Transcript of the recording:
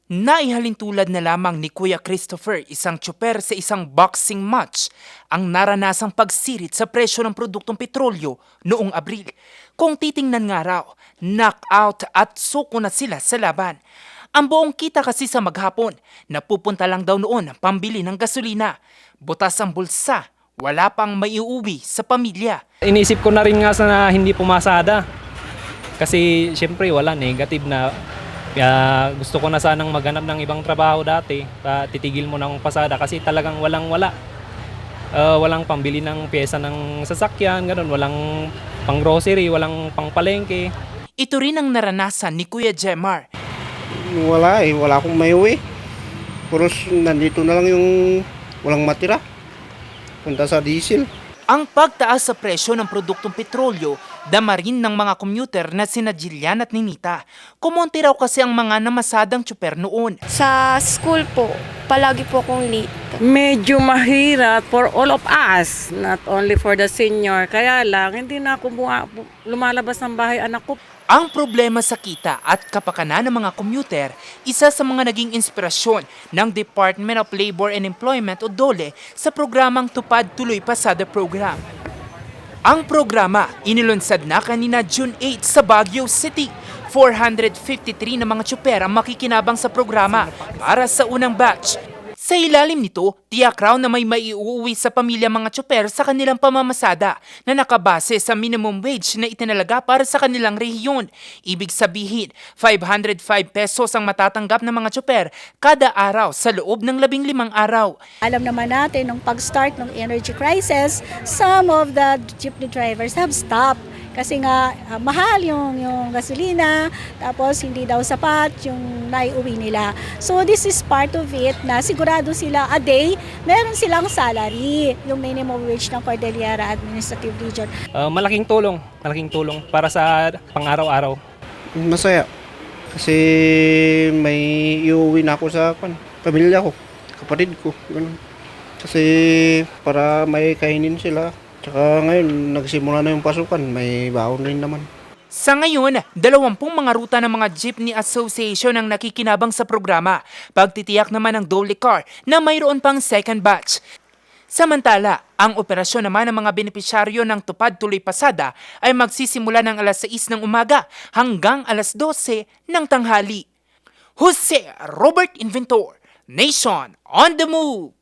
Naihalintulad na lamang ni Kuya Christopher, isang tsuper sa isang boxing match, ang naranasang pagsirit sa presyo ng produktong petrolyo noong Abril. Kung titingnan nga raw, knockout at suko na sila sa laban. Ang buong kita kasi sa maghapon, napupunta lang daw noon ang pambili ng gasolina. Butas ang bulsa, wala pang maiuwi sa pamilya. Inisip ko na rin nga na hindi pumasada. Kasi syempre wala, negative na. Kaya gusto ko na sanang maghanap ng ibang trabaho dati. Titigil mo ng pasada kasi talagang walang-wala. Walang pambili ng pyesa ng sasakyan, ganun. Walang pang grocery, walang pang palengke. Ito rin ang naranasan ni Kuya Jemar. Wala akong maiuwi. Puros nandito na lang yung walang matira. Punta sa diesel. Ang pagtaas sa presyo ng produktong petrolyo, dama rin ng mga commuter na sina Jillian at Ninita. Kumonti raw kasi ang mga namasadang tsuper noon. Sa school po, palagi po akong late. Medyo mahirap for all of us, not only for the senior. Kaya lang, hindi na ako lumalabas ng bahay anak ko. Ang problema sa kita at kapakanan ng mga commuter, isa sa mga naging inspirasyon ng Department of Labor and Employment o DOLE sa programang Tupad Tuloy Pasada Program. Ang programa inilunsad na kanina June 8 sa Baguio City. 453 na mga tsuper ang makikinabang sa programa para sa unang batch. Sa ilalim nito, tiyak raw na may maiuwi sa pamilya mga tsuper sa kanilang pamamasada na nakabase sa minimum wage na itinalaga para sa kanilang rehiyon. Ibig sabihin, 505 pesos ang matatanggap ng mga tsuper kada araw sa loob ng 15 araw. Alam naman natin, nung pag-start ng energy crisis, some of the jeepney drivers have stopped. Kasi nga mahal yung gasolina, tapos hindi daw sapat yung naiuwi nila. So this is part of it na sigurado sila a day, meron silang salary, yung minimum wage ng Cordillera Administrative Region. Malaking tulong para sa pang-araw-araw. Masaya. Kasi may iuwi na ako sa pamilya ko, kapatid ko. Ganun. Kasi para may kainin sila. Tsaka ngayon, nagsimula na yung pasukan, may baon rin naman. Sa ngayon, 20 mga ruta ng mga Jeepney Association ang nakikinabang sa programa. Pagtitiyak naman ng Dole Car na mayroon pang second batch. Samantala, ang operasyon naman ng mga benepisyaryo ng Tupad Tuloy Pasada ay magsisimula ng alas 6 ng umaga hanggang alas 12 ng tanghali. Jose Robert Inventor, Nation on the Move!